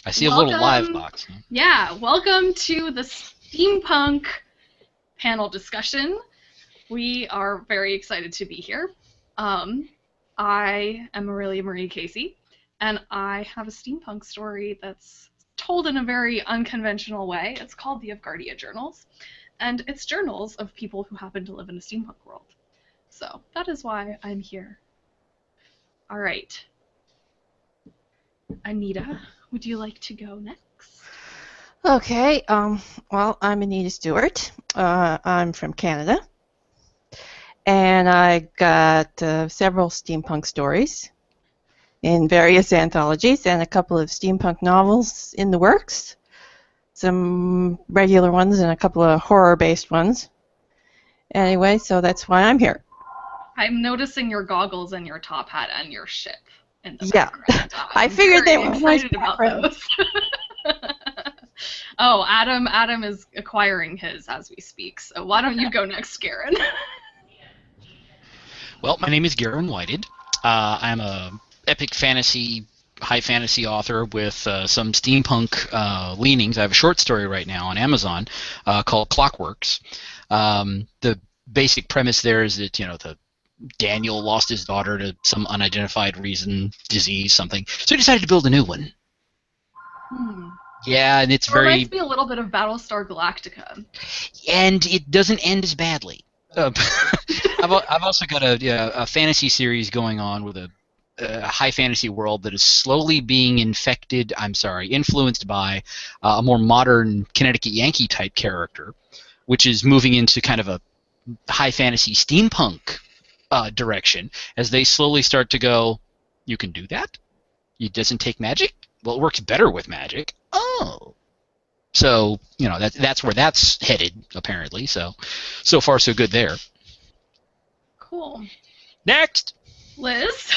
I see a little live Welcome. box. Yeah, welcome to the Steampunk panel discussion. We are very excited to be here. Um, I am Aurelia Marie Casey, and I have a steampunk story that's told in a very unconventional way. It's called the Avgardia Journals, and it's journals of people who happen to live in a steampunk world. So that is why I'm here. All right, Anita, would you like to go next? Okay, well, I'm Anita Stewart. I'm from Canada, and I got several steampunk stories in various anthologies and a couple of steampunk novels in the works, some regular ones and a couple of horror-based ones. Anyway, so that's why I'm here. I'm noticing your goggles and your top hat and your ship in the Yeah, background. I I'm figured they very were nice excited about backgrounds. those. Oh, Adam is acquiring his as we speak. So why don't you go next, Garen? Well, my name is Garen Whited. I'm a epic fantasy, high fantasy author with some steampunk leanings. I have a short story right now on Amazon called Clockworks. The basic premise there is that the Daniel lost his daughter to some unidentified reason, disease, something. So he decided to build a new one. Yeah, and it's It very. reminds me a little bit of Battlestar Galactica. And it doesn't end as badly. I've also got a fantasy series going on with a high fantasy world that is slowly being influenced by a more modern Connecticut Yankee type character, which is moving into kind of a high fantasy steampunk direction as they slowly start to go, you can do that? It doesn't take magic? Well, it works better with magic. Oh. So, that's where that's headed, apparently. So far, so good there. Cool. Next! Liz?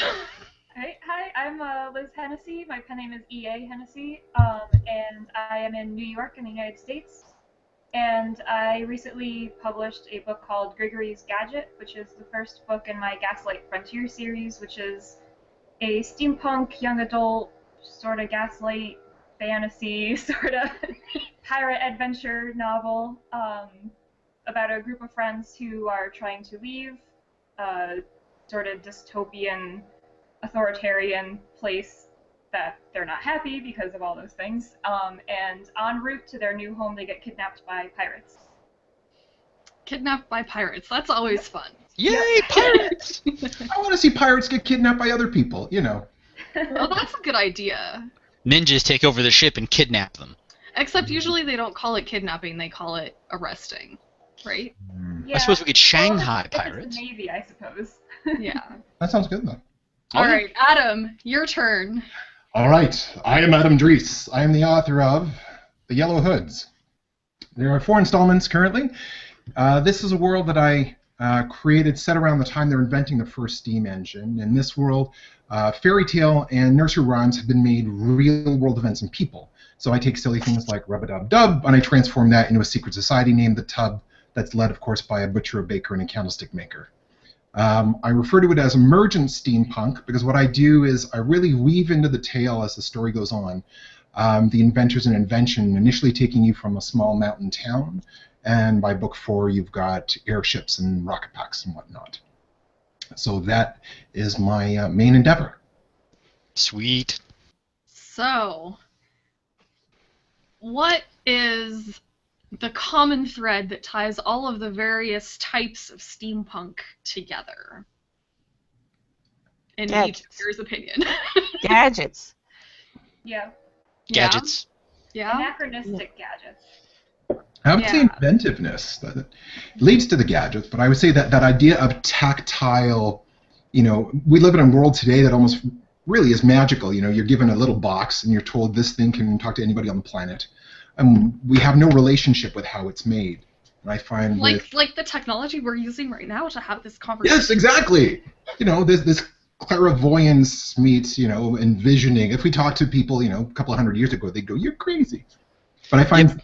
Hi, I'm Liz Hennessy. My pen name is E.A. Hennessy, and I am in New York in the United States. And I recently published a book called Grigory's Gadget, which is the first book in my Gaslight Frontier series, which is a steampunk young adult sort of gaslight fantasy sort of pirate adventure novel about a group of friends who are trying to leave a sort of dystopian authoritarian place that they're not happy because of all those things, and en route to their new home they get kidnapped by pirates. Kidnapped by pirates. That's always fun. Yay, pirates! I want to see pirates get kidnapped by other people, Well, that's a good idea. Ninjas take over the ship and kidnap them. Except usually they don't call it kidnapping, they call it arresting, right? Yeah. I suppose we could Shanghai If it's pirates. the Navy, I suppose. Yeah. That sounds good, though. All right, Adam, your turn. All right, I am Adam Dries. I am the author of The Yellow Hoods. There are 4 installments currently. This is a world that I created set around the time they're inventing the first steam engine. In this world, fairy tale and nursery rhymes have been made real-world events and people. So I take silly things like rub-a-dub-dub, and I transform that into a secret society named the Tub that's led, of course, by a butcher, a baker, and a candlestick maker. I refer to it as emergent steampunk because what I do is I really weave into the tale as the story goes on. The inventors and invention initially taking you from a small mountain town, and by book 4 you've got airships and rocket packs and whatnot. So that is my main endeavor. Sweet. So, what is the common thread that ties all of the various types of steampunk together? In each Gadgets. viewer's opinion. Gadgets. Yeah. Gadgets. Yeah? Anachronistic gadgets. I would say Yeah. inventiveness that leads to the gadgets, but I would say that idea of tactile, we live in a world today that almost really is magical. You're given a little box and you're told this thing can talk to anybody on the planet. We have no relationship with how it's made. And I find Like the technology we're using right now to have this conversation. Yes, exactly. This clairvoyance meets, envisioning. If we talk to people, a couple of hundred years ago, they'd go, "You're crazy." But I find,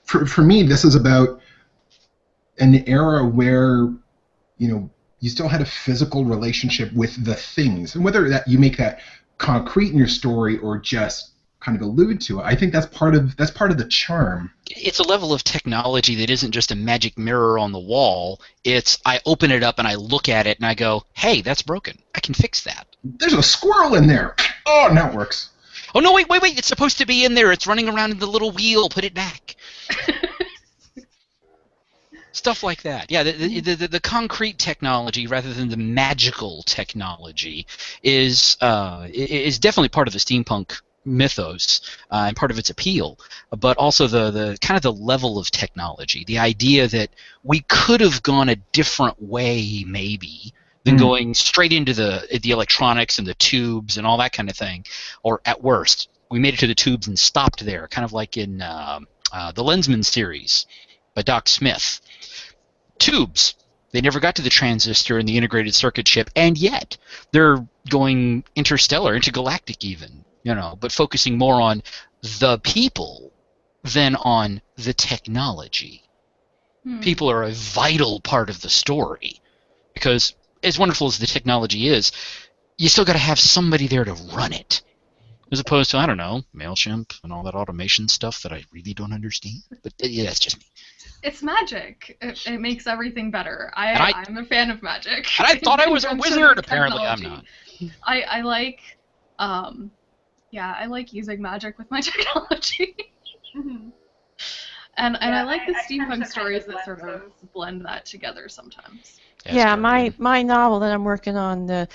for me, this is about an era where, you still had a physical relationship with the things, and whether that you make that concrete in your story or just kind of allude to it. I think that's part of the charm. It's a level of technology that isn't just a magic mirror on the wall. It's I open it up and I look at it and I go, hey, that's broken. I can fix that. There's a squirrel in there. Oh, now it works. Oh, no, wait. It's supposed to be in there. It's running around in the little wheel. Put it back. Stuff like that. Yeah, the concrete technology rather than the magical technology is definitely part of the steampunk mythos and part of its appeal, but also the kind of the level of technology, the idea that we could have gone a different way maybe than going straight into the electronics and the tubes and all that kind of thing, or at worst we made it to the tubes and stopped there, kind of like in the Lensman series by Doc Smith. Tubes. They never got to the transistor and the integrated circuit chip, and yet they're going interstellar, intergalactic even, but focusing more on the people than on the technology. People are a vital part of the story, because as wonderful as the technology is, you still got to have somebody there to run it, as opposed to, I don't know, MailChimp and all that automation stuff that I really don't understand. But yeah, that's just me. It's magic. It makes everything better. I'm a fan of magic. And I thought I was a wizard. Apparently, I'm not. I like, I like using magic with my technology. And I like the steampunk stories that sort of blend that together sometimes. Yeah, my novel that I'm working on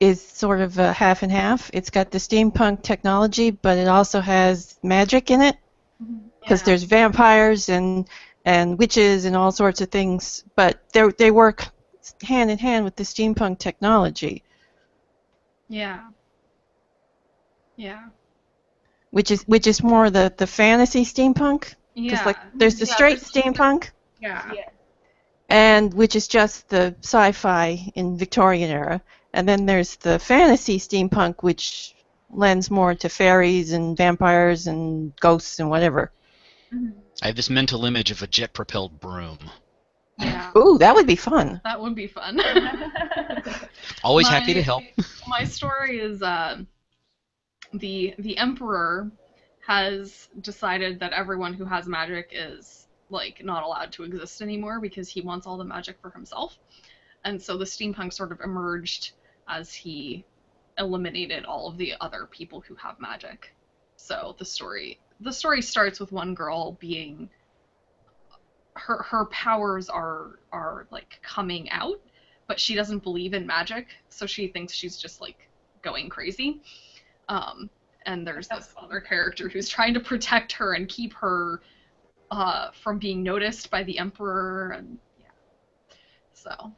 is sort of half and half. It's got the steampunk technology, but it also has magic in it, because there's vampires and witches and all sorts of things, but they work hand in hand with the steampunk technology. Yeah. Which is more the fantasy steampunk. Yeah. Like there's the straight steampunk. Yeah. And which is just the sci-fi in Victorian era, and then there's the fantasy steampunk, which lends more to fairies and vampires and ghosts and whatever. I have this mental image of a jet-propelled broom. Yeah. Ooh, that would be fun. That would be fun. Always happy to help. My story is the Emperor has decided that everyone who has magic is not allowed to exist anymore because he wants all the magic for himself. And so the steampunk sort of emerged as he eliminated all of the other people who have magic. So the story starts with one girl being her powers are coming out, but she doesn't believe in magic, so she thinks she's just going crazy. And there's this other character who's trying to protect her and keep her from being noticed by the Emperor, and so.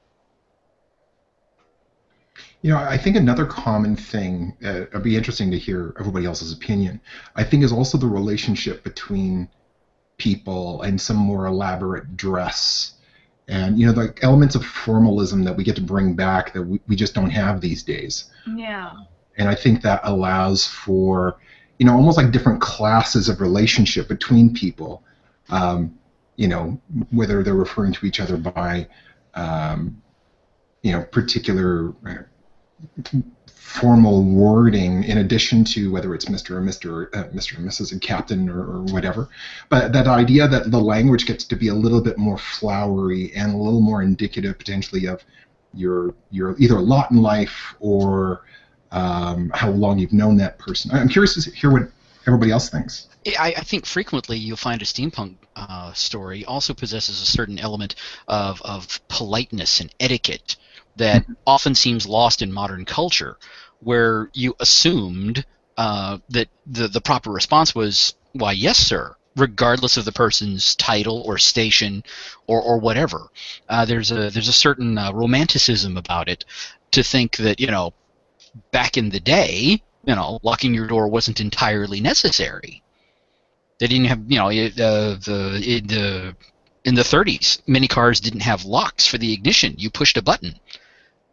I think another common thing, it'd be interesting to hear everybody else's opinion, I think is also the relationship between people and some more elaborate dress. And, the elements of formalism that we get to bring back that we just don't have these days. Yeah. And I think that allows for, almost like different classes of relationship between people, whether they're referring to each other by, particular formal wording in addition to whether it's Mr. or Mrs. and Captain or whatever. But that idea that the language gets to be a little bit more flowery and a little more indicative potentially of your either lot in life or how long you've known that person. I'm curious to hear what everybody else thinks. I think frequently you'll find a steampunk story also possesses a certain element of politeness and etiquette that often seems lost in modern culture, where you assumed that the proper response was, why, yes, sir, regardless of the person's title or station or whatever. There's a certain romanticism about it to think that, back in the day, locking your door wasn't entirely necessary. They didn't have, in the 30s, many cars didn't have locks for the ignition. You pushed a button.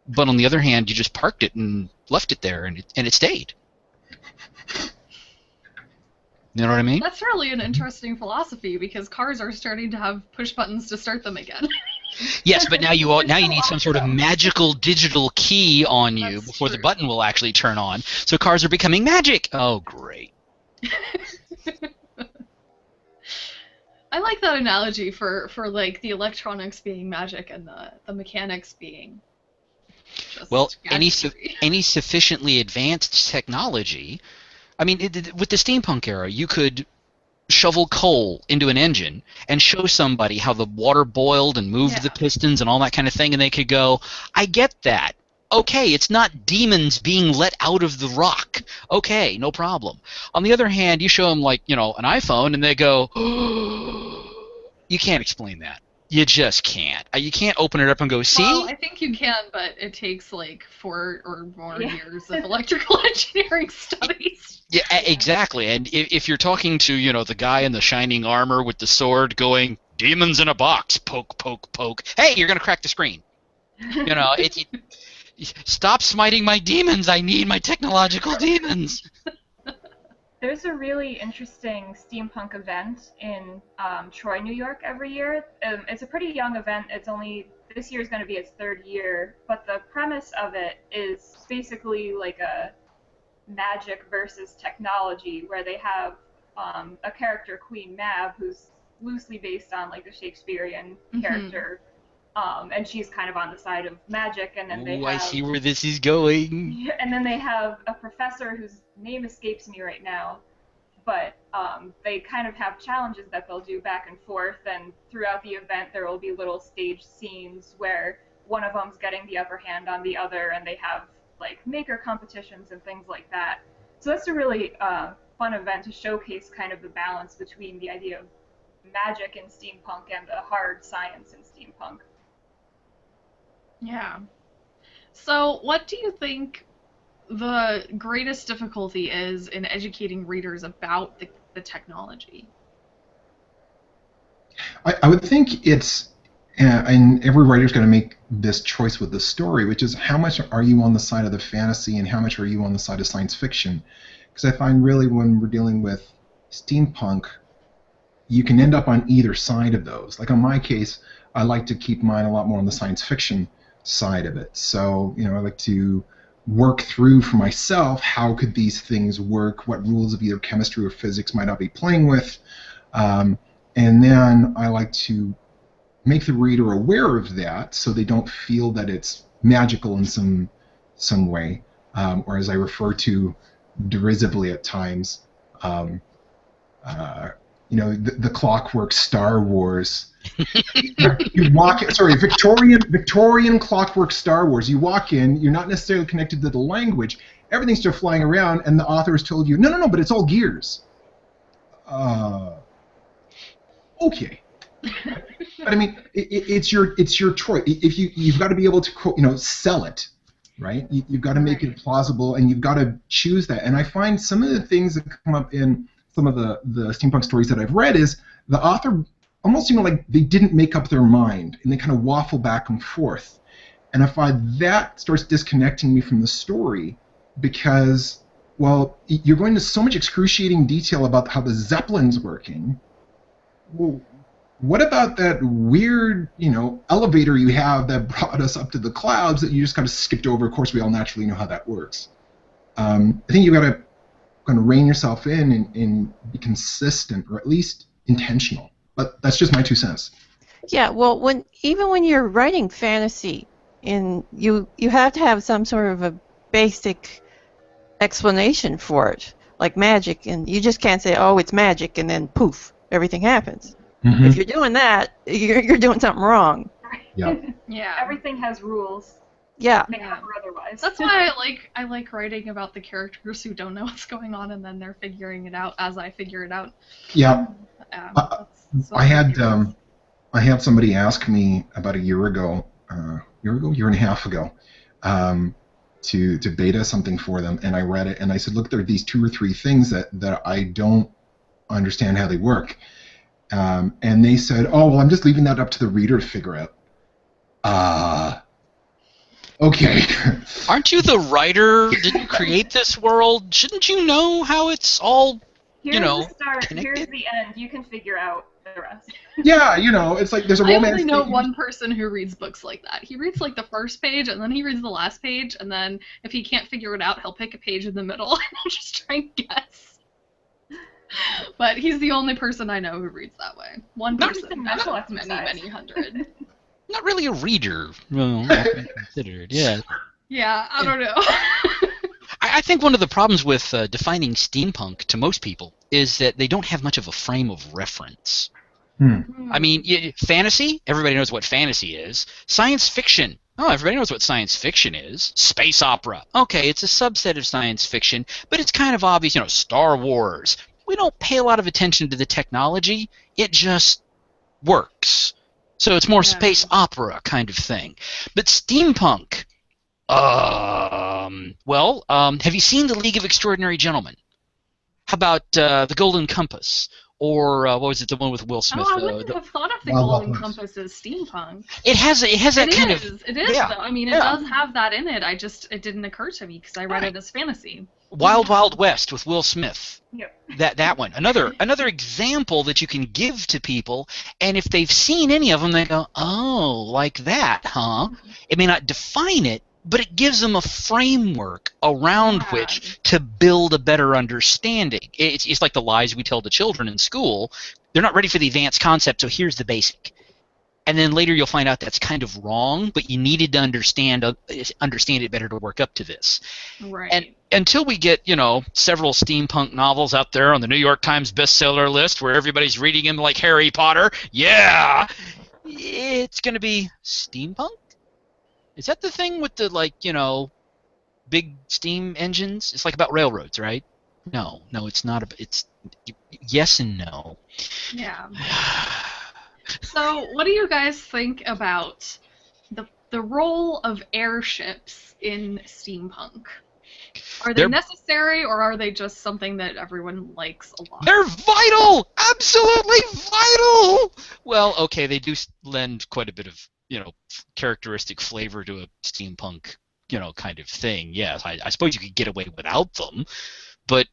But on the other hand, you just parked it and left it there, and it stayed. You know what I mean? That's really an interesting philosophy, because cars are starting to have push buttons to start them again. Yes, but now you need some sort of magical digital key on you before the button will actually turn on. So cars are becoming magic. Oh, great. I like that analogy for like the electronics being magic and the mechanics being just Well, gadgetry. any sufficiently advanced technology. I mean, with the steampunk era, you could shovel coal into an engine and show somebody how the water boiled and moved the Yeah. pistons and all that kind of thing, and they could go, I get that. Okay, it's not demons being let out of the rock. Okay, no problem. On the other hand, you show them, like, an iPhone, and they go, you can't explain that. You just can't. You can't open it up and go, see? Well, I think you can, but it takes like 4 or more Yeah. years of electrical engineering studies. Yeah, exactly. And if you're talking to, the guy in the shining armor with the sword going, demons in a box, poke, poke, poke. Hey, you're going to crack the screen. Stop smiting my demons. I need my technological demons. There's a really interesting steampunk event in Troy, New York every year. It's a pretty young event. This year is going to be its 3rd year, but the premise of it is basically like a magic versus technology, where they have a character, Queen Mab, who's loosely based on like the Shakespearean character, and she's kind of on the side of magic. And then I see where this is going. And then they have a professor whose name escapes me right now, but they kind of have challenges that they'll do back and forth, and throughout the event there will be little stage scenes where one of them's getting the upper hand on the other, and they have like maker competitions and things like that. So that's a really fun event to showcase kind of the balance between the idea of magic in steampunk and the hard science in steampunk. Yeah. So, what do you think the greatest difficulty is in educating readers about the technology? I would think it's, and every writer's going to make this choice with the story, which is how much are you on the side of the fantasy and how much are you on the side of science fiction? Because I find really when we're dealing with steampunk, you can end up on either side of those. Like in my case, I like to keep mine a lot more on the science fiction side of it. So, I like to work through for myself how could these things work, what rules of either chemistry or physics might I be playing with, and then I like to make the reader aware of that so they don't feel that it's magical in some way, or as I refer to derisively at times, the clockwork Star Wars. Victorian clockwork Star Wars. You walk in, you're not necessarily connected to the language. Everything's just flying around, and the author has told you, no, but it's all gears. Okay. But I mean, it's your choice. If you've got to be able to sell it, right? You've got to make it plausible, and you've got to choose that. And I find some of the things that come up in some of the steampunk stories that I've read is the author almost like they didn't make up their mind, and they kind of waffle back and forth. And I find that starts disconnecting me from the story because, well, you're going into so much excruciating detail about how the Zeppelin's working. Well, what about that weird, elevator you have that brought us up to the clouds that you just kind of skipped over? Of course, we all naturally know how that works. I think you've got to kind of rein yourself in and be consistent, or at least intentional. But that's just my 2 cents. Yeah, well, even when you're writing fantasy, you have to have some sort of a basic explanation for it, like magic, and you just can't say, oh, it's magic, and then poof, everything happens. Mm-hmm. If you're doing that, you're doing something wrong. Yeah. Yeah. Everything has rules. Yeah. Or otherwise. That's why I like writing about the characters who don't know what's going on, and then they're figuring it out as I figure it out. Yeah. I I had somebody ask me about a year and a half ago, to beta something for them, and I read it, and I said, look, there are these 2 or 3 things that I don't understand how they work. And they said, oh, well, I'm just leaving that up to the reader to figure out. Okay. Aren't you the writer? Didn't you create this world? Shouldn't you know how it's all, Here's the start, connected? here's the end. You can figure out the rest. Yeah, it's like there's a I romance. only know one person who reads books like that. He reads like the first page, and then he reads the last page, and then if he can't figure it out, he'll pick a page in the middle and he'll just try and guess. But he's the only person I know who reads that way. One Not person. mental That's many, exercise. many hundred. Not really a reader. Well, all things considered, yeah. Yeah, I don't know. I think one of the problems with defining steampunk to most people is that they don't have much of a frame of reference. I mean, fantasy, everybody knows what fantasy is. Science fiction, oh, everybody knows what science fiction is. Space opera, okay, it's a subset of science fiction, but it's kind of obvious, Star Wars. We don't pay a lot of attention to the technology, it just works. So it's more space opera kind of thing. But steampunk, have you seen The League of Extraordinary Gentlemen? How about The Golden Compass? Or what was it, the one with Will Smith? Oh, I wouldn't have thought of the Golden Compass as steampunk. It has that kind of. It is, though. I mean, it does have that in it. It didn't occur to me because I read it as fantasy. Wild Wild West with Will Smith. Yep. That one. Another example that you can give to people, and if they've seen any of them, they go, oh, like that, huh? It may not define it, but it gives them a framework around which to build a better understanding. It's like the lies we tell the children in school. They're not ready for the advanced concept, so here's the basic. And then later you'll find out that's kind of wrong, but you needed to understand it better to work up to this. Right. And until we get, several steampunk novels out there on the New York Times bestseller list where everybody's reading them like Harry Potter, it's going to be steampunk? Is that the thing with the, big steam engines? It's like about railroads, right? No, it's not. It's yes and no. Yeah. So, what do you guys think about the role of airships in steampunk? Are they necessary, or are they just something that everyone likes a lot? They're vital! Absolutely vital! Well, okay, they do lend quite a bit of, characteristic flavor to a steampunk, kind of thing. Yes, I suppose you could get away without them, but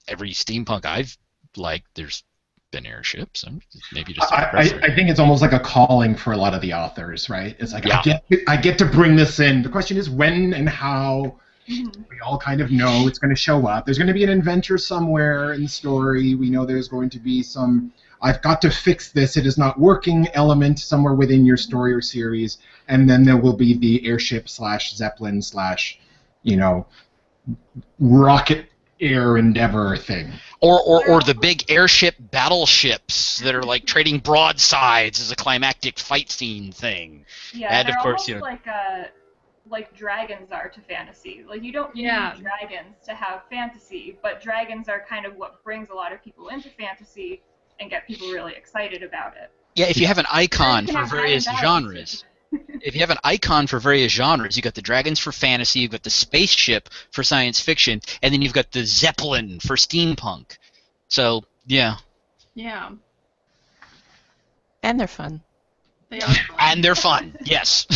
every steampunk I've liked, there's been airships. Maybe just I think it's almost like a calling for a lot of the authors, right? It's like I get to bring this in. The question is when and how. We all kind of know it's going to show up. There's going to be an inventor somewhere in the story. We know there's going to be some I've got to fix this, it is not working element somewhere within your story or series, and then there will be the airship / Zeppelin / rocket air endeavor thing. Or the big airship battleships that are like trading broadsides as a climactic fight scene thing. Yeah, and they're of course, almost like dragons are to fantasy. Like you don't need dragons to have fantasy, but dragons are kind of what brings a lot of people into fantasy and get people really excited about it. Yeah, if you have an icon for various genres. If you have an icon for various genres, you've got the dragons for fantasy, you've got the spaceship for science fiction, and then you've got the Zeppelin for steampunk. So, yeah. Yeah. And they're fun. They are fun. And they're fun, yes.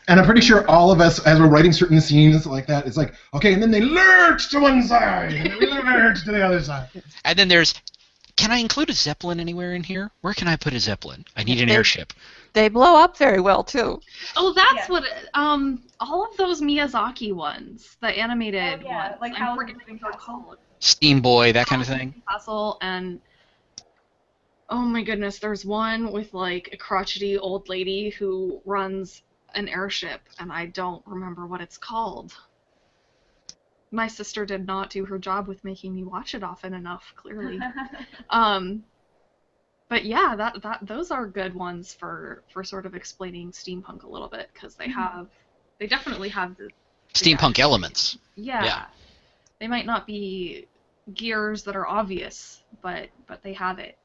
And I'm pretty sure all of us, as we're writing certain scenes like that, it's like, okay, and then they lurch to one side, and then we lurch to the other side. And then there's, can I include a Zeppelin anywhere in here? Where can I put a Zeppelin? I need an airship. They blow up very well, too. Oh, that's what, all of those Miyazaki ones, the animated ones. Like I'm forgetting what they're called. Steam Boy, that kind of thing. Castle, and oh my goodness, there's one with like a crotchety old lady who runs an airship, and I don't remember what it's called. My sister did not do her job with making me watch it often enough, clearly. But yeah, those are good ones for sort of explaining steampunk a little bit, because they definitely have the steampunk elements. Yeah. They might not be gears that are obvious, but they have it.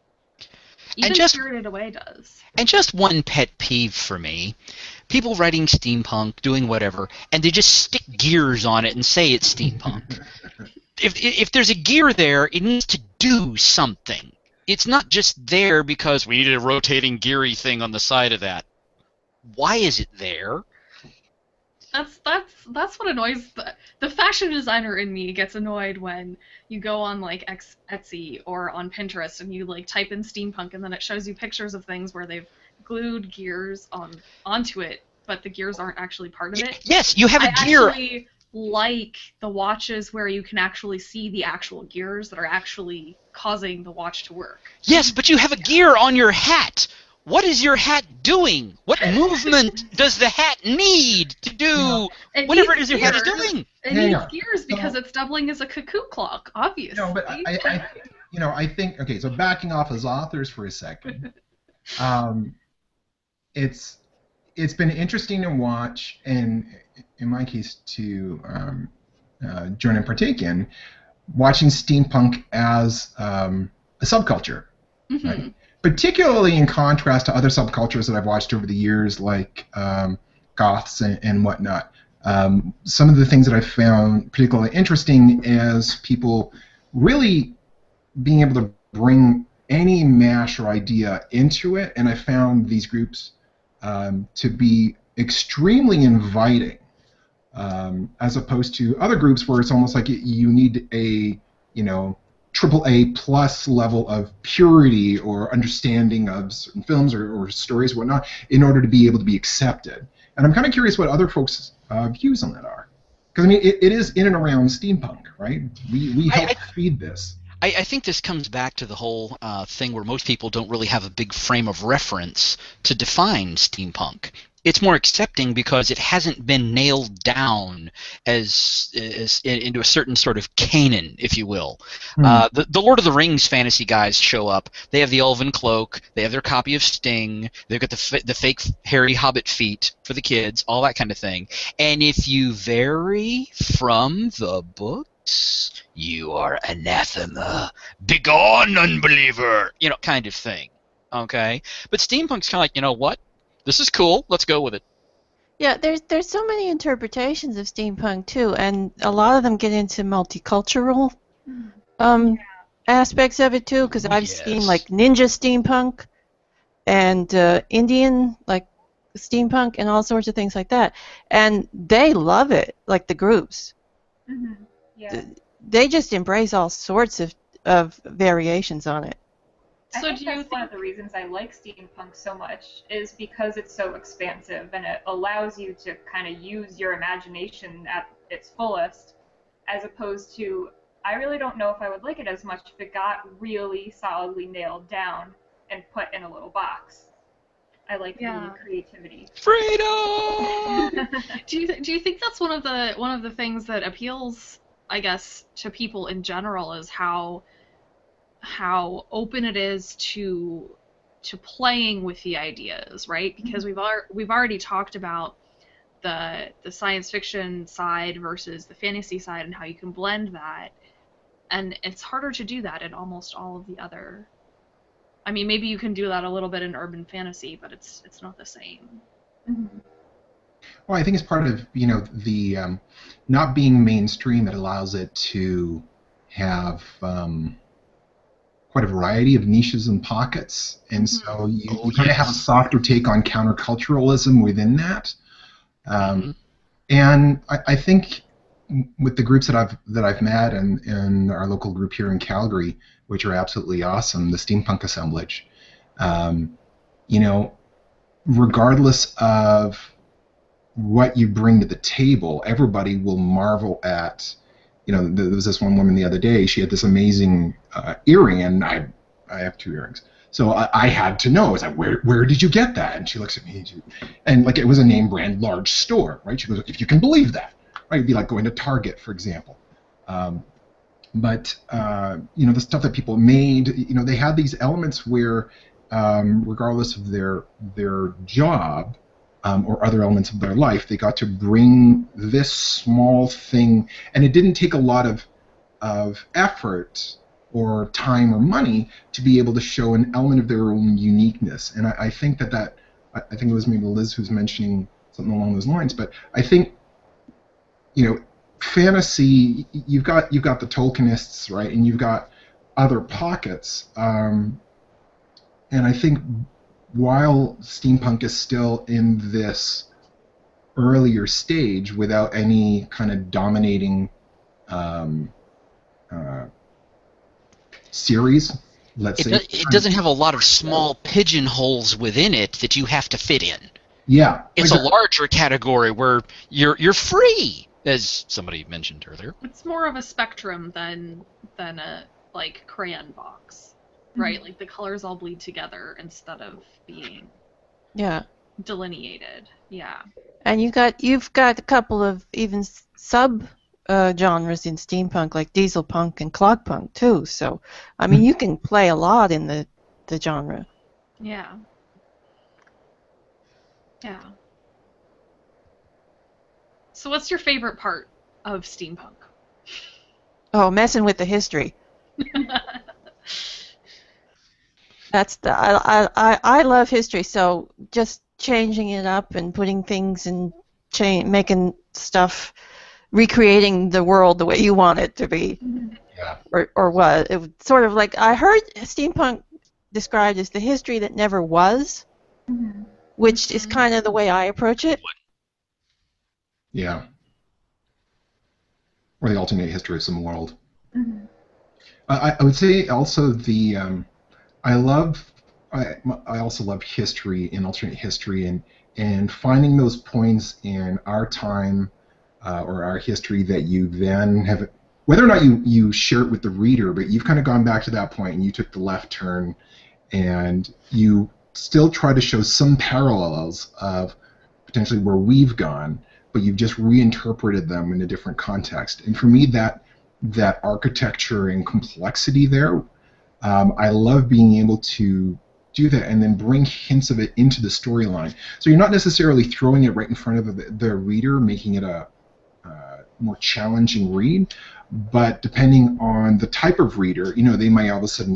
Even Spirited Away does. And just one pet peeve for me. People writing steampunk, doing whatever, and they just stick gears on it and say it's steampunk. If there's a gear there, it needs to do something. It's not just there because we needed a rotating geary thing on the side of that. Why is it there? That's what annoys the fashion designer in me gets annoyed when you go on like Etsy or on Pinterest and you like type in steampunk and then it shows you pictures of things where they've glued gears onto it, but the gears aren't actually part of it. Yes, you have a gear. I like the watches where you can actually see the actual gears that are actually causing the watch to work. Yes, but you have a gear on your hat. What is your hat doing? What movement does the hat need to do whatever it is your hat is doing? It needs gears because it's doubling as a cuckoo clock, obviously. No, but I think, okay, so backing off as authors for a second, it's been interesting to watch, and in my case to join and partake in, watching steampunk as a subculture, right? Particularly in contrast to other subcultures that I've watched over the years, like goths and whatnot. Some of the things that I've found particularly interesting is people really being able to bring any mash or idea into it, and I found these groups to be extremely inviting, as opposed to other groups where it's almost like you need a, AAA plus level of purity or understanding of certain films or stories or whatnot in order to be able to be accepted. And I'm kind of curious what other folks' views on that are. Because, I mean, it is in and around steampunk, right? We help feed this. I think this comes back to the whole thing where most people don't really have a big frame of reference to define steampunk. It's more accepting because it hasn't been nailed down as into a certain sort of canon, if you will. The Lord of the Rings fantasy guys show up. They have the elven cloak. They have their copy of Sting. They've got the fake hairy hobbit feet for the kids, all that kind of thing. And if you vary from the books, you are anathema. Begone, unbeliever! Kind of thing. Okay? But steampunk's kind of like, you know what? This is cool. Let's go with it. Yeah, there's so many interpretations of steampunk too, and a lot of them get into multicultural aspects of it too. Because I've seen like ninja steampunk and Indian like steampunk and all sorts of things like that, and they love it. Like the groups, they just embrace all sorts of variations on it. I think that's one of the reasons I like steampunk so much is because it's so expansive and it allows you to kind of use your imagination at its fullest, as opposed to, I really don't know if I would like it as much if it got really solidly nailed down and put in a little box. I like the creativity. Freedom! Do you think that's one of the things that appeals, I guess, to people in general, is how open it is to playing with the ideas, right? Because we've already talked about the science fiction side versus the fantasy side and how you can blend that, and it's harder to do that in almost all of the other. I mean, maybe you can do that a little bit in urban fantasy, but it's not the same. Well, I think it's part of the not being mainstream that allows it to have quite a variety of niches and pockets, and so you kind of have a softer take on counterculturalism within that. And I think with the groups that I've met and our local group here in Calgary, which are absolutely awesome, the Steampunk Assemblage, regardless of what you bring to the table, everybody will marvel at. There was this one woman the other day. She had this amazing earring, and I have 2 earrings. So I had to know. I was like, where did you get that? And she looks at me, and like it was a name brand large store, right? She goes, if you can believe that, right? It'd be like going to Target, for example. But the stuff that people made, they had these elements where, regardless of their job, or other elements of their life, they got to bring this small thing, and it didn't take a lot of effort or time or money to be able to show an element of their own uniqueness. And I think that I think it was maybe Liz who's mentioning something along those lines, but I think fantasy, you've got the Tolkienists, right, and you've got other pockets, and I think while steampunk is still in this earlier stage without any kind of dominating series, let's say. It doesn't have a lot of small pigeonholes within it that you have to fit in. Yeah. It's a larger category where you're free. as somebody mentioned earlier. It's more of a spectrum than a like crayon box, right? Like the colors all bleed together instead of being Yeah. delineated. Yeah. And you've got a couple of even sub genres in steampunk, like diesel punk and clog punk too. So, I mean, you can play a lot in the genre. Yeah. Yeah. So what's your favorite part of steampunk? Oh, messing with the history. That's the I love history. So just changing it up and putting things and making stuff, recreating the world the way you want it to be. Yeah. Or what? It was sort of like, I heard steampunk described as the history that never was, which is kind of the way I approach it. Yeah. Or the alternate history of some world. I would say also I also love history and alternate history and finding those points in our time or our history that you then have, whether or not you share it with the reader, but you've kind of gone back to that point and you took the left turn and you still try to show some parallels of potentially where we've gone, but you've just reinterpreted them in a different context. And for me, that architecture and complexity there, I love being able to do that and then bring hints of it into the storyline. So you're not necessarily throwing it right in front of the reader, making it a more challenging read, but depending on the type of reader, they might all of a sudden,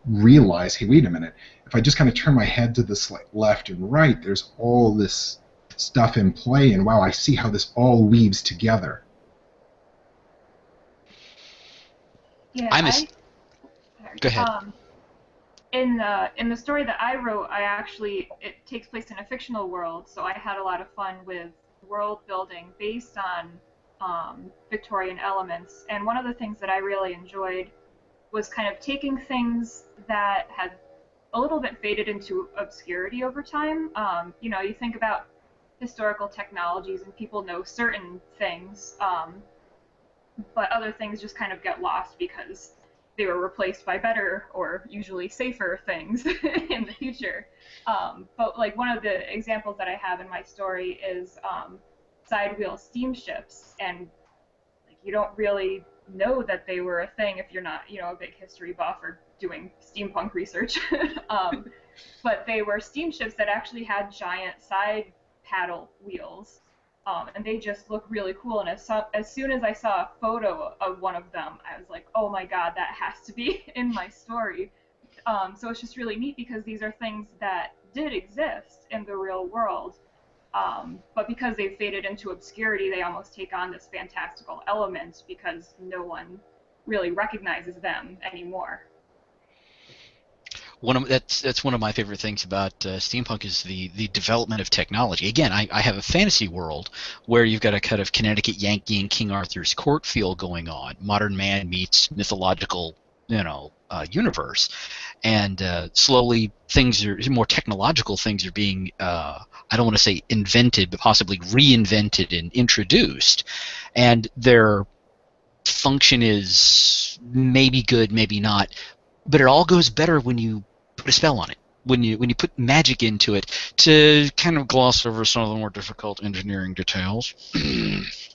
realize, hey, wait a minute, if I just kind of turn my head to the left and right, there's all this stuff in play, and wow, I see how this all weaves together. Yeah, Go ahead. In the story that I wrote, it takes place in a fictional world, so I had a lot of fun with world building based on Victorian elements. And one of the things that I really enjoyed was kind of taking things that had a little bit faded into obscurity over time. You think about historical technologies and people know certain things, but other things just kind of get lost because they were replaced by better or usually safer things in the future. But like one of the examples that I have in my story is side wheel steamships, and like you don't really know that they were a thing if you're not, a big history buff or doing steampunk research. But they were steamships that actually had giant side paddle wheels. And they just look really cool. And as soon as I saw a photo of one of them, I was like, oh my god, that has to be in my story. So it's just really neat because these are things that did exist in the real world. But because they've faded into obscurity, they almost take on this fantastical element because no one really recognizes them anymore. That's one of my favorite things about steampunk is the development of technology. Again, I have a fantasy world where you've got a kind of Connecticut Yankee and King Arthur's court feel going on. Modern man meets mythological, universe, and slowly more technological things are being I don't want to say invented, but possibly reinvented and introduced, and their function is maybe good, maybe not. But it all goes better when you put a spell on it, when you put magic into it, to kind of gloss over some of the more difficult engineering details.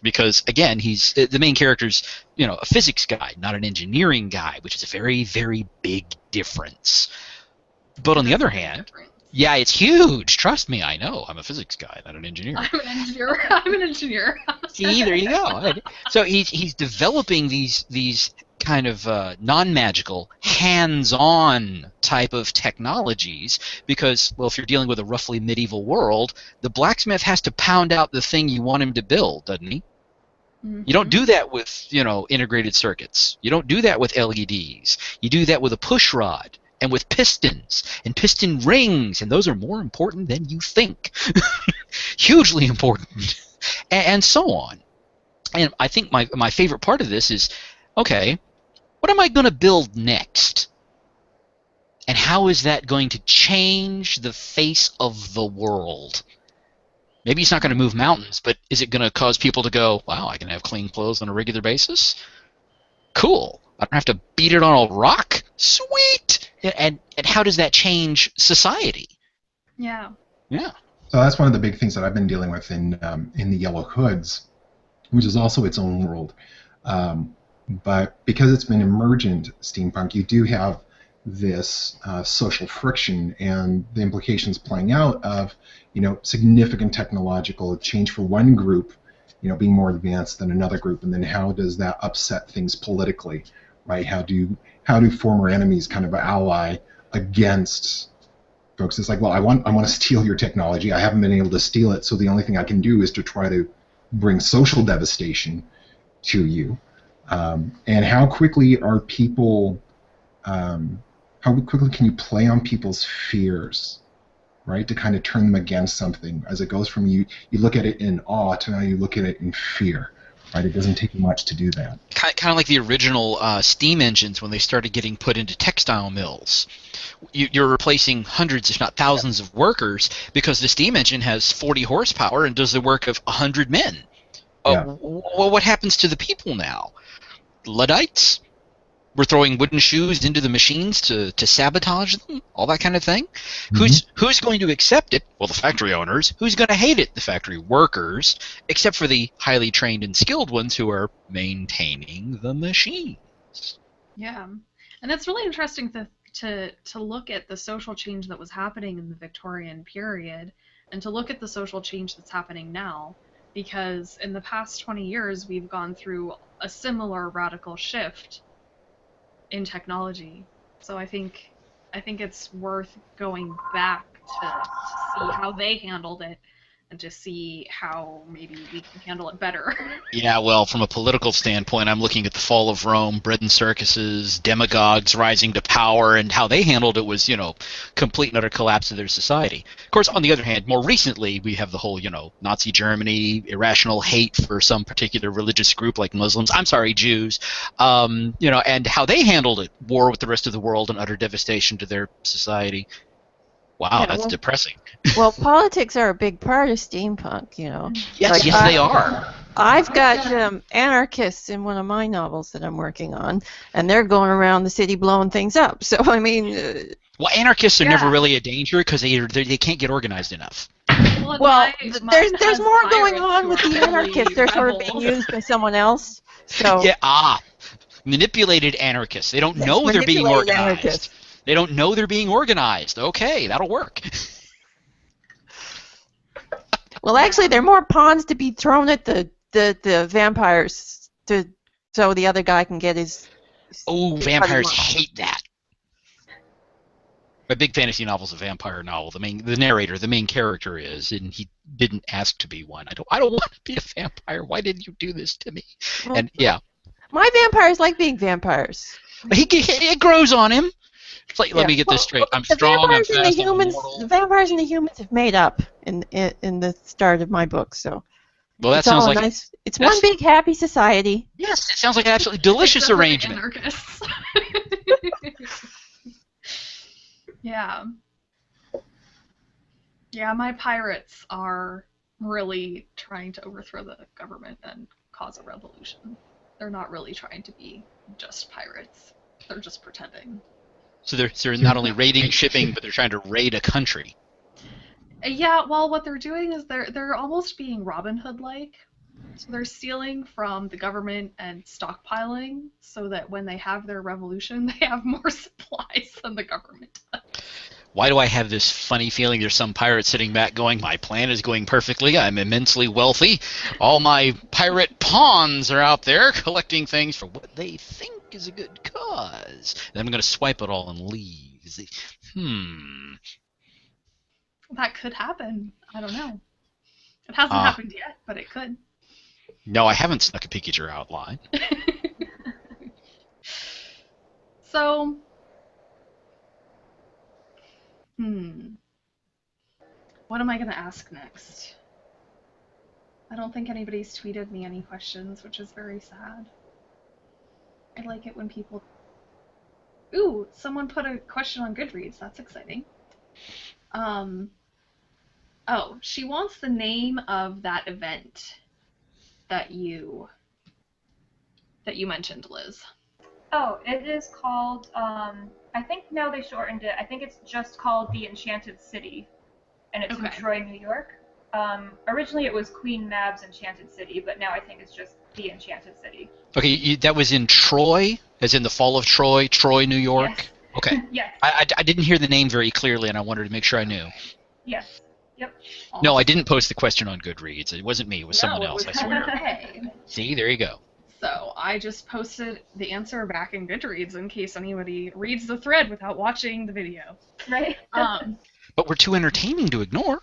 Because again, he's the main character's a physics guy, not an engineering guy, which is a very, very big difference. But on the other hand, yeah, it's huge. Trust me, I know. I'm a physics guy, not an engineer. I'm an engineer. See, there you go. So he's developing these kind of non-magical, hands-on type of technologies because, well, if you're dealing with a roughly medieval world, the blacksmith has to pound out the thing you want him to build, doesn't he? Mm-hmm. You don't do that with, integrated circuits. You don't do that with LEDs. You do that with a push rod and with pistons and piston rings, and those are more important than you think. Hugely important, and so on. And I think my favorite part of this is, okay, what am I going to build next? And how is that going to change the face of the world? Maybe it's not going to move mountains, but is it going to cause people to go, wow, I can have clean clothes on a regular basis? Cool. I don't have to beat it on a rock? Sweet! And how does that change society? Yeah. Yeah. So that's one of the big things that I've been dealing with in the Yellow Hoods, which is also its own world. But because it's been emergent steampunk, you do have this social friction and the implications playing out of, significant technological change for one group, being more advanced than another group, and then how does that upset things politically, right? How do former enemies kind of ally against folks? It's like, well, I want to steal your technology. I haven't been able to steal it, so the only thing I can do is to try to bring social devastation to you. And how quickly are people? How quickly can you play on people's fears, right? To kind of turn them against something as it goes from you look at it in awe to now you look at it in fear, right? It doesn't take much to do that. Kind of like the original steam engines when they started getting put into textile mills. You're replacing hundreds, if not thousands, of workers because the steam engine has 40 horsepower and does the work of 100 men. Yeah. Well, what happens to the people now? Luddites? We're throwing wooden shoes into the machines to sabotage them? All that kind of thing? Mm-hmm. Who's going to accept it? Well, the factory owners. Who's going to hate it? The factory workers, except for the highly trained and skilled ones who are maintaining the machines. Yeah. And it's really interesting to look at the social change that was happening in the Victorian period and to look at the social change that's happening now, because in the past 20 years we've gone through a similar radical shift in technology. So I think it's worth going back to see how they handled it and to see how maybe we can handle it better. Yeah, well, from a political standpoint, I'm looking at the fall of Rome, bread and circuses, demagogues rising to power, and how they handled it was, complete and utter collapse of their society. Of course, on the other hand, more recently, we have the whole, Nazi Germany, irrational hate for some particular religious group like Muslims, I'm sorry, Jews, and how they handled it, war with the rest of the world and utter devastation to their society. Wow, Yeah, that's depressing. Well, politics are a big part of steampunk, Yes, yes, they are. I've got anarchists in one of my novels that I'm working on, and they're going around the city blowing things up. So, I mean... well, anarchists are never really a danger because they can't get organized enough. Well, there's more going on with the anarchists. They're sort of being used by someone else. So Yeah, manipulated anarchists. They don't know they're being organized. Anarchists. They don't know they're being organized. Okay, that'll work. Well, actually, they're more pawns to be thrown at the vampires so the other guy can get his... Oh, vampires hate that. My big fantasy novel is a vampire novel. The narrator, the main character is, and he didn't ask to be one. I don't want to be a vampire. Why did you do this to me? Well, And yeah, my vampires like being vampires. it grows on him. It's like, let me get this straight. I'm strong. I'm fast. I'm immortal. The vampires and the humans have made up in the start of my book. So well, that sounds like it's one big happy society. Yes, it sounds like an absolutely delicious arrangement. Anarchists. Yeah. Yeah, my pirates are really trying to overthrow the government and cause a revolution. They're not really trying to be just pirates. They're just pretending. So they're not only raiding shipping, but they're trying to raid a country. Yeah, well, what they're doing is they're almost being Robin Hood-like. So they're stealing from the government and stockpiling so that when they have their revolution, they have more supplies than the government does. Why do I have this funny feeling there's some pirate sitting back going, my plan is going perfectly, I'm immensely wealthy, all my pirate pawns are out there collecting things for what they think is a good cause. Then I'm going to swipe it all and leave. That could happen. I don't know. It hasn't happened yet, but it could. No, I haven't snuck a peek at your outline. So, what am I going to ask next? I don't think anybody's tweeted me any questions, which is very sad. I like it when people... Ooh, someone put a question on Goodreads. That's exciting. Oh, she wants the name of that event that you mentioned, Liz. Oh, it is called, I think now they shortened it. I think it's just called The Enchanted City, and it's in Okay. Troy, New York. Originally it was Queen Mab's Enchanted City, but now I think it's just The Enchanted City. Okay, that was in Troy, as in the fall of Troy, New York? Yes. Okay. Yes. I didn't hear the name very clearly, and I wanted to make sure I knew. Yes. Yep. No, I didn't post the question on Goodreads. It wasn't me. It was someone No, it else, was I swear. okay. See, there you go. So I just posted the answer back in Goodreads in case anybody reads the thread without watching the video. Right. But we're too entertaining to ignore.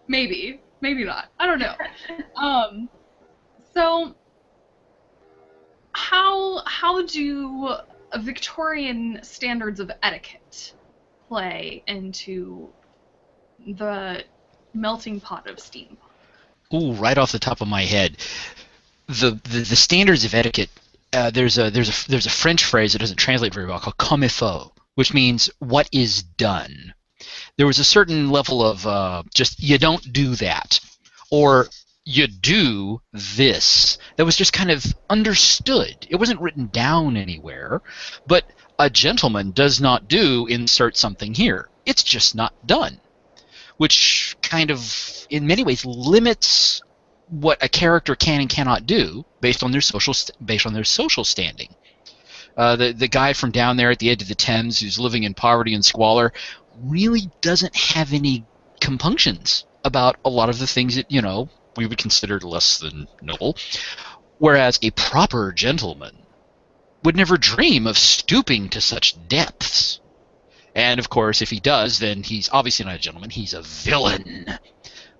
Maybe not. I don't know. So how do Victorian standards of etiquette play into the melting pot of steam? Ooh, right off the top of my head, the standards of etiquette. There's a French phrase that doesn't translate very well called comme il faut, which means what is done. There was a certain level of just you don't do that, or you do this. That was just kind of understood. It wasn't written down anywhere, but a gentleman does not do insert something here. It's just not done, which kind of, in many ways, limits what a character can and cannot do based on their social standing. The guy from down there at the edge of the Thames who's living in poverty and squalor really doesn't have any compunctions about a lot of the things that, we would consider less than noble, whereas a proper gentleman would never dream of stooping to such depths. And, of course, if he does, then he's obviously not a gentleman, he's a villain.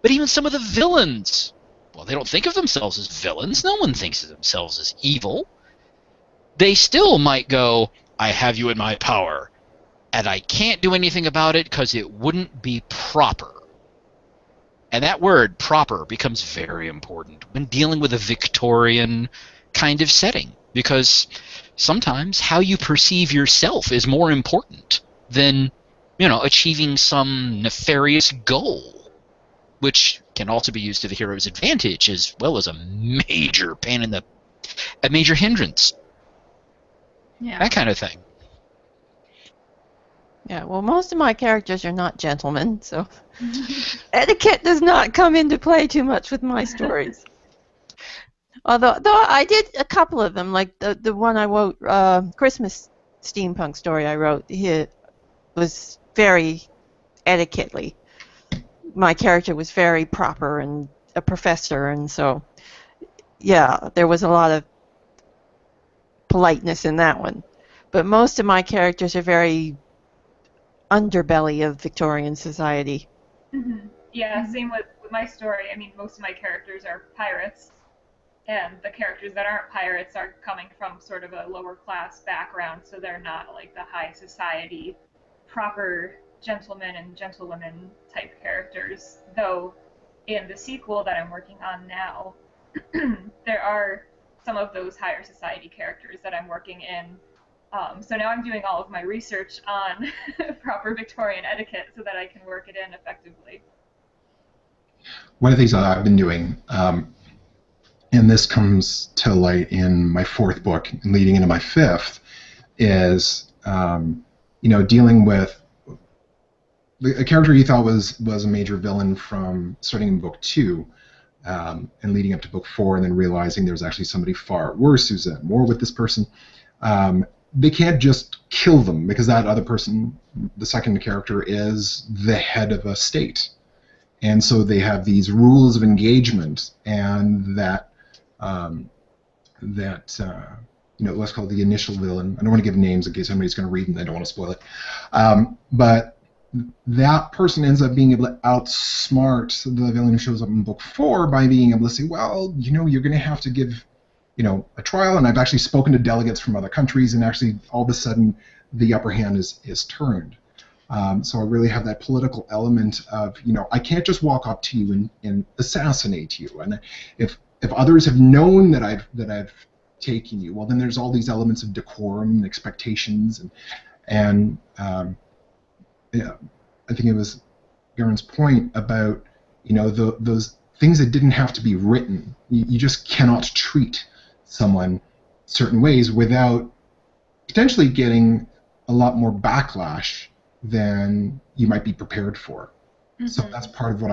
But even some of the villains, well, they don't think of themselves as villains. No one thinks of themselves as evil. They still might go, I have you in my power, and I can't do anything about it because it wouldn't be proper. And that word, proper, becomes very important when dealing with a Victorian kind of setting, because sometimes how you perceive yourself is more important than, achieving some nefarious goal, which can also be used to the hero's advantage as well as a major major hindrance. Yeah. That kind of thing. Yeah, well, most of my characters are not gentlemen, so etiquette does not come into play too much with my stories. Although I did a couple of them, like the one I wrote, Christmas steampunk story I wrote, it was very etiquette-ly. My character was very proper and a professor, and so, yeah, there was a lot of politeness in that one. But most of my characters are very underbelly of Victorian society. Mm-hmm. Yeah, same with my story. I mean, most of my characters are pirates, and the characters that aren't pirates are coming from sort of a lower class background, so they're not like the high society, proper gentlemen and gentlewomen type characters. Though in the sequel that I'm working on now, there are some of those higher society characters that I'm working in. So now I'm doing all of my research on proper Victorian etiquette so that I can work it in effectively. One of the things that I've been doing, and this comes to light in my fourth book and leading into my fifth, is dealing with a character you thought was a major villain from starting in book 2 and leading up to book 4, and then realizing there was actually somebody far worse who's at war with this person. They can't just kill them because that other person, the second character, is the head of a state. And so they have these rules of engagement, and let's call it the initial villain. I don't want to give names in case anybody's going to read and I don't want to spoil it. But that person ends up being able to outsmart the villain who shows up in book 4 by being able to say, well, you're going to have to give a trial, and I've actually spoken to delegates from other countries, and actually all of a sudden the upper hand is turned. So I really have that political element of, I can't just walk up to you and assassinate you. And if others have known that I've taken you, well, then there's all these elements of decorum and expectations, and I think it was Garen's point about, those things that didn't have to be written. You just cannot treat someone certain ways without potentially getting a lot more backlash than you might be prepared for. Mm-hmm. So that's part of what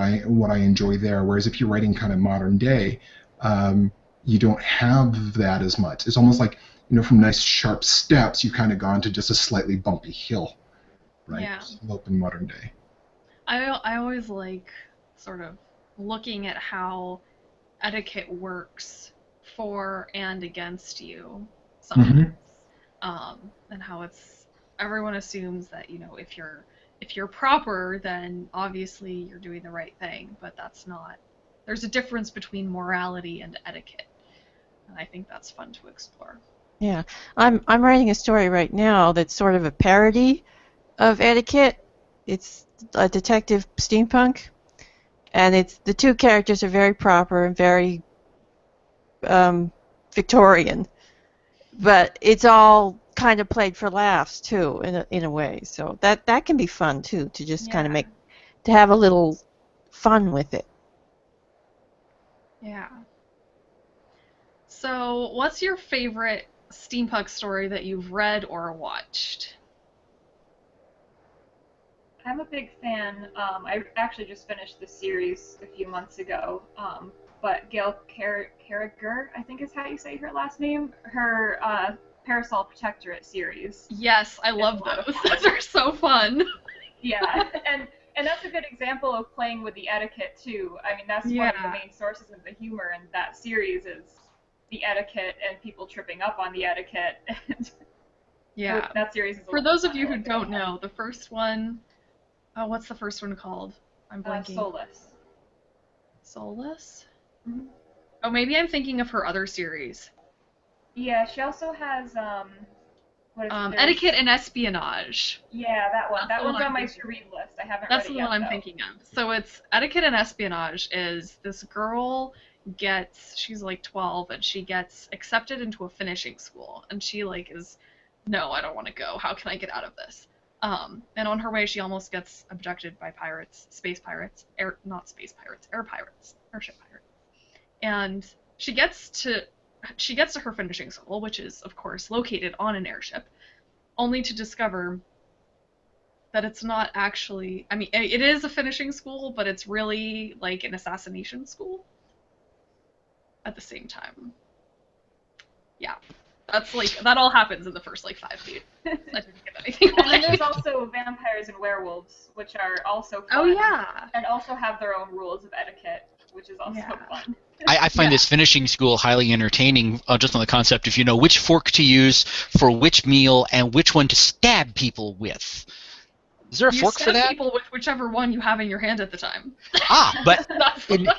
I enjoy there. Whereas if you're writing kind of modern day, you don't have that as much. It's almost like, from nice sharp steps, you've kind of gone to just a slightly bumpy hill, right? Yeah. Slope in modern day. I always like sort of looking at how etiquette works for and against you sometimes. Mm-hmm. And how everyone assumes that, if you're proper, then obviously you're doing the right thing, but that's not. There's a difference between morality and etiquette, and I think that's fun to explore. Yeah, I'm writing a story right now that's sort of a parody of etiquette. It's a detective steampunk, and the two characters are very proper and very Victorian, but it's all kind of played for laughs too, in a way. So that can be fun too, to just kind of to have a little fun with it. Yeah. So, what's your favorite steampunk story that you've read or watched? I'm a big fan. I actually just finished the series a few months ago. But Gail Carriger, I think is how you say her last name. Her Parasol Protectorate series. Yes, I love those. Those are so fun. Yeah, and that's a good example of playing with the etiquette too. I mean, that's one of the main sources of the humor in that series is the etiquette and people tripping up on the etiquette. Yeah. That series is for those of you who don't know, the first one. Oh, what's the first one called? I'm blanking. Solus. Solus? Mm-hmm. Oh, maybe I'm thinking of her other series. Yeah, she also has what is it? Etiquette and Espionage. Yeah, that one. That one's on my to-read list. I haven't read it yet. That's the one I'm thinking of. So it's Etiquette and Espionage is this girl she's like 12 and she gets accepted into a finishing school and she no, I don't want to go. How can I get out of this? And on her way, she almost gets abducted by space pirates, airship pirates. And she gets to her finishing school, which is, of course, located on an airship, only to discover that it's not actually. I mean, it is a finishing school, but it's really like an assassination school at the same time. Yeah. That all happens in the first 5 feet. I didn't get anything. And then there's also vampires and werewolves, which are also fun. Oh yeah. And also have their own rules of etiquette, which is also fun. I find this finishing school highly entertaining, just on the concept of which fork to use for which meal and which one to stab people with. Is there a fork for that? You stab people with whichever one you have in your hand at the time. But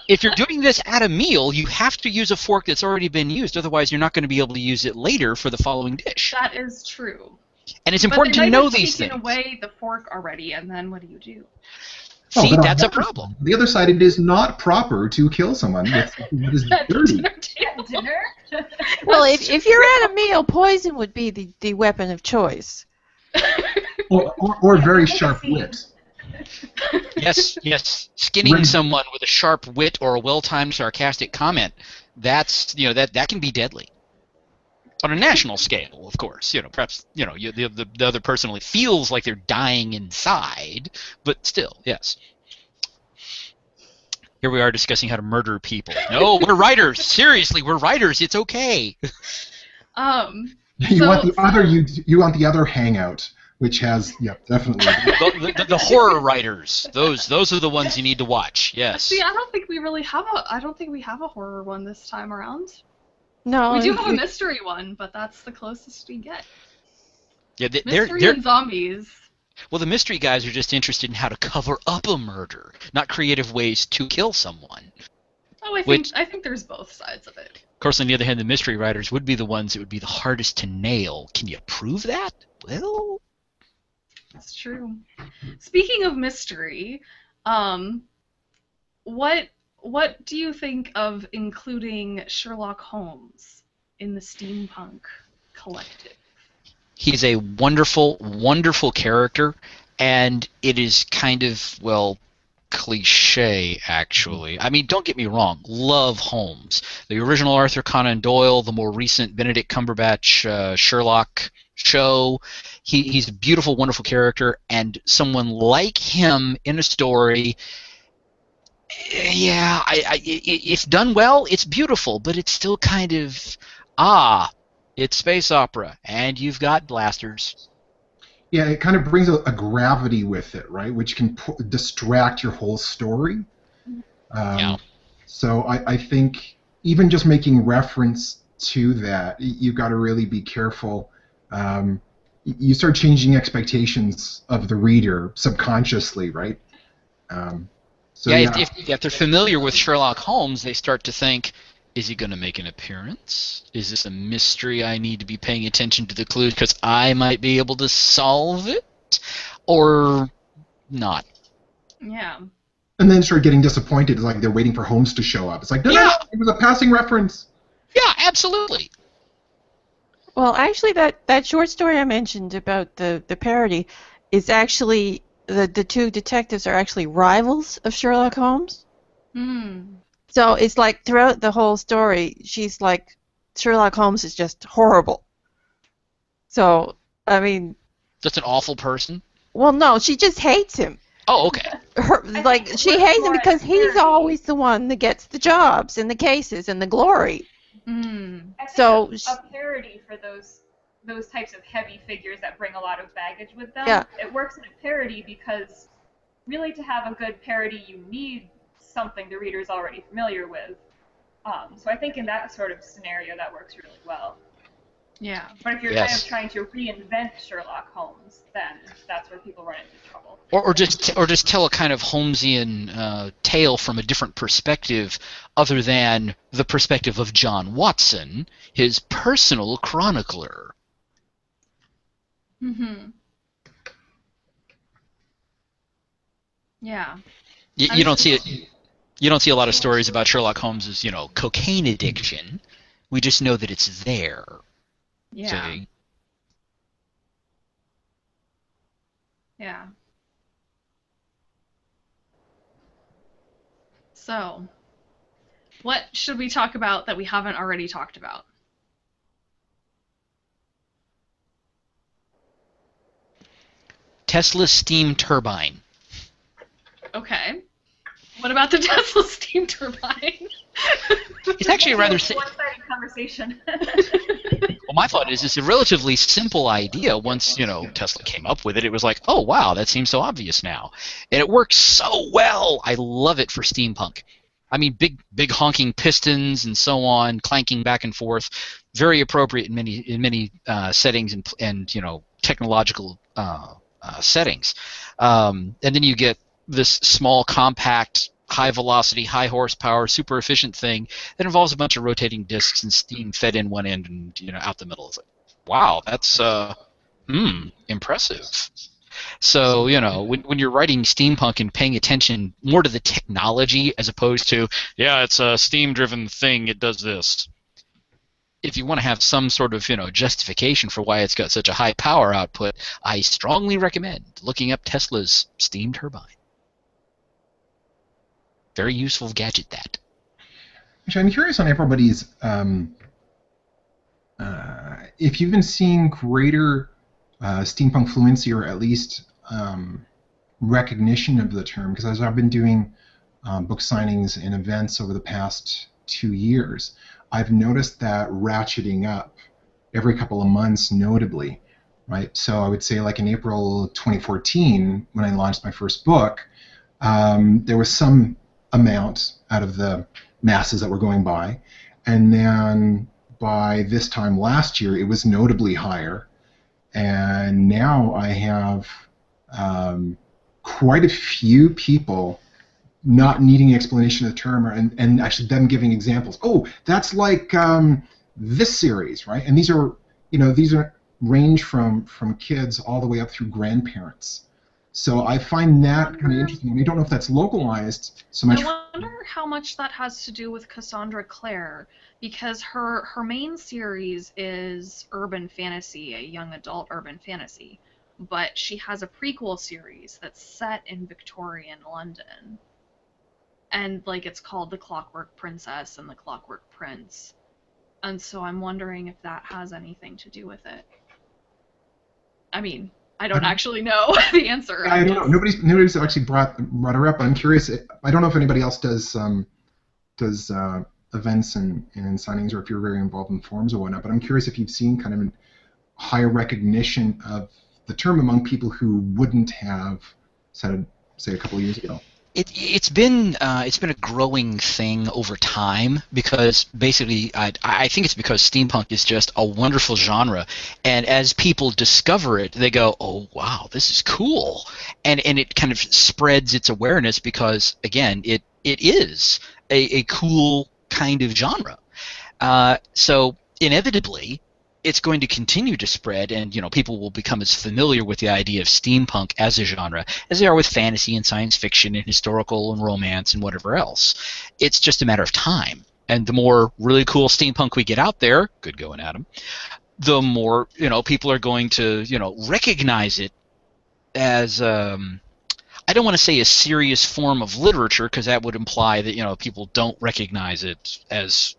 if you're doing this at a meal, you have to use a fork that's already been used. Otherwise, you're not going to be able to use it later for the following dish. That is true. And it's important to know these things. But they might have taken away the fork already, and then what do you do? See, that's a problem. The other side, it is not proper to kill someone with something that is dirty. Dinner? Well, if you're at a meal, poison would be the weapon of choice. Or very sharp wit. Yes. Skinning someone with a sharp wit or a well-timed sarcastic comment, that's that can be deadly. On a national scale, of course, perhaps the other person only feels like they're dying inside, but still, yes. Here we are discussing how to murder people. No, we're writers. Seriously, we're writers. It's okay. You want the other hangout, which has definitely the horror writers. Those are the ones you need to watch. Yes. See, I don't think we have a horror one this time around. No, we do have a mystery one, but that's the closest we get. Yeah, mystery and zombies. Well, the mystery guys are just interested in how to cover up a murder, not creative ways to kill someone. Oh, I think there's both sides of it. Of course, on the other hand, the mystery writers would be the ones that would be the hardest to nail. Can you prove that? Well, that's true. Speaking of mystery, what do you think of including Sherlock Holmes in the steampunk collective? He's a wonderful, wonderful character, and it is kind of, well, cliche, actually. I mean, don't get me wrong, love Holmes. The original Arthur Conan Doyle, the more recent Benedict Cumberbatch Sherlock show. He's a beautiful, wonderful character, and someone like him in a story, yeah, if done well, it's beautiful, but it's still kind of, it's space opera, and you've got blasters. Yeah, it kind of brings a gravity with it, right? Which can distract your whole story. Yeah. So I think even just making reference to that, you've got to really be careful. You start changing expectations of the reader subconsciously, right? So Yeah, yeah, if they're familiar with Sherlock Holmes, they start to think, is he going to make an appearance? Is this a mystery I need to be paying attention to the clues because I might be able to solve it? Or not? Yeah. and then start getting disappointed. It's like they're waiting for Holmes to show up. It's like, no, Yeah. it was a passing reference. Yeah, absolutely. Well, actually, that short story I mentioned about the parody is actually the two detectives are actually rivals of Sherlock Holmes. Hmm. So it's like throughout the whole story, she's like, Sherlock Holmes is just horrible. So, I mean, Just an awful person. well, no, she just hates him. Oh, okay. She hates him because he's always the one that gets the jobs and the cases and the glory. Hmm. I think So a parody for those types of heavy figures that bring a lot of baggage with them. Yeah. It works in a parody because really to have a good parody, you need something the reader's already familiar with. So I think in that sort of scenario, that works really well. Yeah. But if you're kind of trying to reinvent Sherlock Holmes, then that's where people run into trouble. Or just tell a kind of Holmesian tale from a different perspective, other than the perspective of John Watson, his personal chronicler. Mm-hmm. Yeah. You don't see it. You don't see a lot of stories about Sherlock Holmes's, cocaine addiction. We just know that it's there. Yeah. See? Yeah. So, what should we talk about that we haven't already talked about? Tesla's steam turbine. Okay. What about the Tesla steam turbine? It's actually a rather one-sided conversation. Well, my thought is it's a relatively simple idea. Once, Tesla came up with it, it was like, oh, wow, that seems so obvious now. And it works so well. I love it for steampunk. I mean, big honking pistons and so on, clanking back and forth, very appropriate in many settings and technological settings. And then you get this small, compact, high velocity, high horsepower, super efficient thing that involves a bunch of rotating discs and steam fed in one end and out the middle. It's like, wow, that's impressive. So when you're writing steampunk and paying attention more to the technology as opposed to it's a steam-driven thing, it does this. If you want to have some sort of justification for why it's got such a high power output, I strongly recommend looking up Tesla's steam turbine. Very useful gadget, that. Actually, I'm curious on everybody's if you've been seeing greater steampunk fluency or at least recognition of the term, because as I've been doing book signings and events over the past 2 years, I've noticed that ratcheting up every couple of months notably, right? So I would say like in April 2014, when I launched my first book, there was some amount out of the masses that were going by, and then by this time last year it was notably higher, and now I have quite a few people not needing explanation of the term and actually them giving examples. Oh, that's like this series, right? And these are range from kids all the way up through grandparents. So I find that kind of interesting. I don't know if that's localized so much. I wonder how much that has to do with Cassandra Clare, because her main series is urban fantasy, a young adult urban fantasy. but she has a prequel series that's set in Victorian London. And like it's called The Clockwork Princess and The Clockwork Prince. And so I'm wondering if that has anything to do with it. I mean, I don't actually know the answer. I don't know. Nobody's actually brought her up. I'm curious. I don't know if anybody else does events and signings, or if you're very involved in forums or whatnot. But I'm curious if you've seen kind of a higher recognition of the term among people who wouldn't have said it, say, a couple of years ago. It's been a growing thing over time, because basically I think it's because steampunk is just a wonderful genre, and as people discover it, they go, oh wow, this is cool, and it kind of spreads its awareness, because again it is a cool kind of genre. So inevitably it's going to continue to spread, and people will become as familiar with the idea of steampunk as a genre as they are with fantasy and science fiction and historical and romance and whatever else. It's just a matter of time. And the more really cool steampunk we get out there, good going, Adam, the more people are going to recognize it as I don't want to say a serious form of literature, because that would imply that people don't recognize it as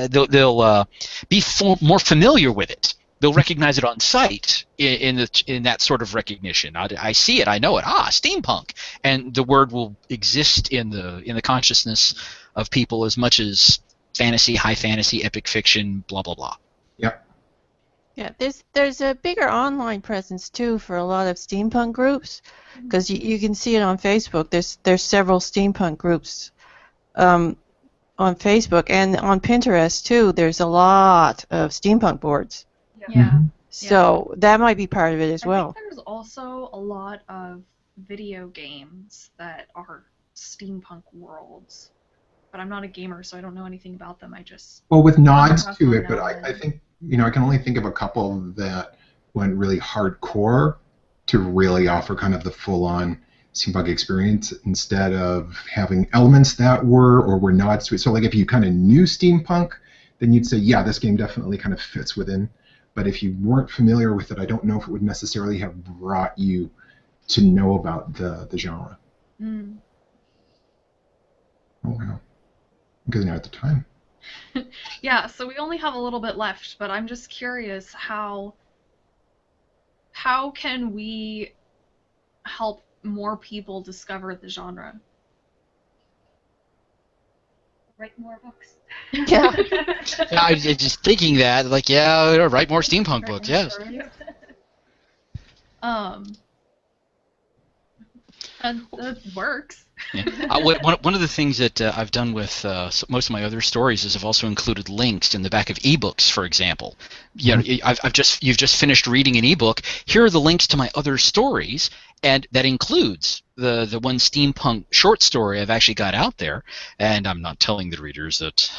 they'll be more familiar with it. They'll recognize it on sight in that sort of recognition. I see it, I know it. Steampunk, and the word will exist in the consciousness of people as much as fantasy, high fantasy, epic fiction, blah blah blah. Yep. Yeah, there's a bigger online presence too for a lot of steampunk groups, because you can see it on Facebook. There's several steampunk groups on Facebook, and on Pinterest too. There's a lot of steampunk boards. Yeah. So that might be part of it as well. I think there's also a lot of video games that are steampunk worlds. But I'm not a gamer, so I don't know anything about them. Well, with nods to it, but I think I can only think of a couple that went really hardcore to really offer kind of the full-on steampunk experience, instead of having elements that were nods to it. So like if you kind of knew steampunk, then you'd say, yeah, this game definitely kind of fits within. But if you weren't familiar with it, I don't know if it would necessarily have brought you to know about the genre. Mm. Oh wow. Because now at the time. Yeah, so we only have a little bit left, but I'm just curious how can we help more people discover the genre? Write more books. Yeah. Yeah, I was just thinking that, like, write more steampunk books, yes. That works. Yeah. One of the things that I've done with most of my other stories is I've also included links in the back of ebooks, for example. You've just finished reading an ebook. Here are the links to my other stories, and that includes the one steampunk short story I've actually got out there. And I'm not telling the readers that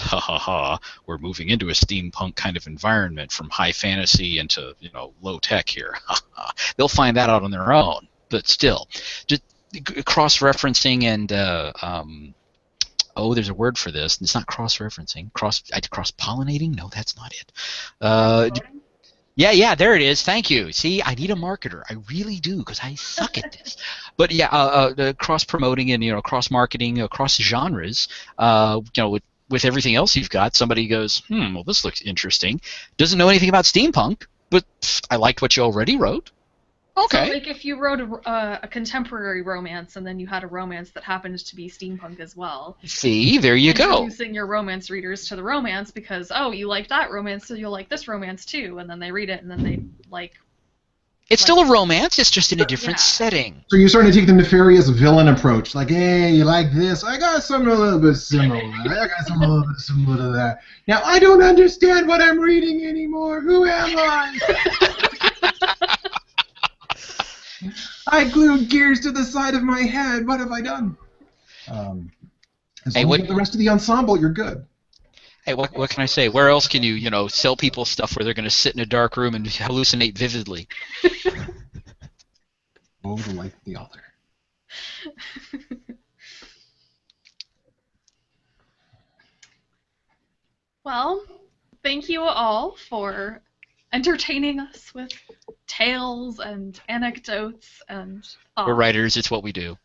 we're moving into a steampunk kind of environment from high fantasy into low tech here. They'll find that out on their own. But still, just cross-referencing and there's a word for this. It's not cross-referencing. Cross-pollinating? No, that's not it. Yeah, there it is. Thank you. See, I need a marketer. I really do, because I suck at this. But yeah, cross-promoting and cross-marketing across genres. With everything else you've got, somebody goes, well, this looks interesting. Doesn't know anything about steampunk, but I liked what you already wrote. Okay. So, like, if you wrote a contemporary romance and then you had a romance that happened to be steampunk as well. See, there you go. Introducing your romance readers to the romance because, you like that romance, so you'll like this romance too. And then they read it and then they like... It's still a romance, it's just in a different setting. So you're starting to take the nefarious villain approach. Like, hey, you like this? I got something a little bit similar. I got something a little bit similar to that. Now, I don't understand what I'm reading anymore. Who am I? I glued gears to the side of my head. What have I done? As long as you get the rest of the ensemble, you're good. Hey, what can I say? Where else can you, sell people stuff where they're going to sit in a dark room and hallucinate vividly? Oh, like the author. Well, thank you all for entertaining us with tales and anecdotes and thoughts. We're writers. It's what we do.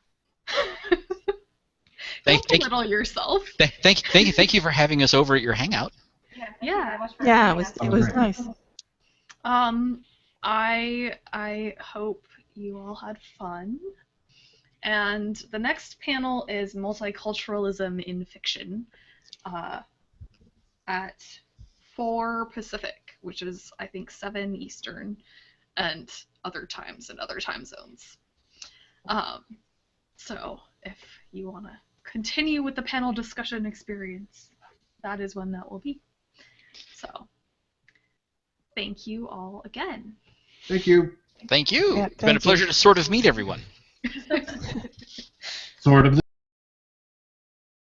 Don't belittle yourself. Thank you for having us over at your hangout. Yeah. Thank Yeah. you very much for Yeah, having it us. was nice. I hope you all had fun. And the next panel is multiculturalism in fiction, at 4 Pacific, which is I think 7 Eastern, and other times and other time zones. So if you want to continue with the panel discussion experience, that is when that will be. So thank you all again. Thank you. Thank you. Yeah, It's been a thank you. pleasure to sort of meet everyone. Sort of.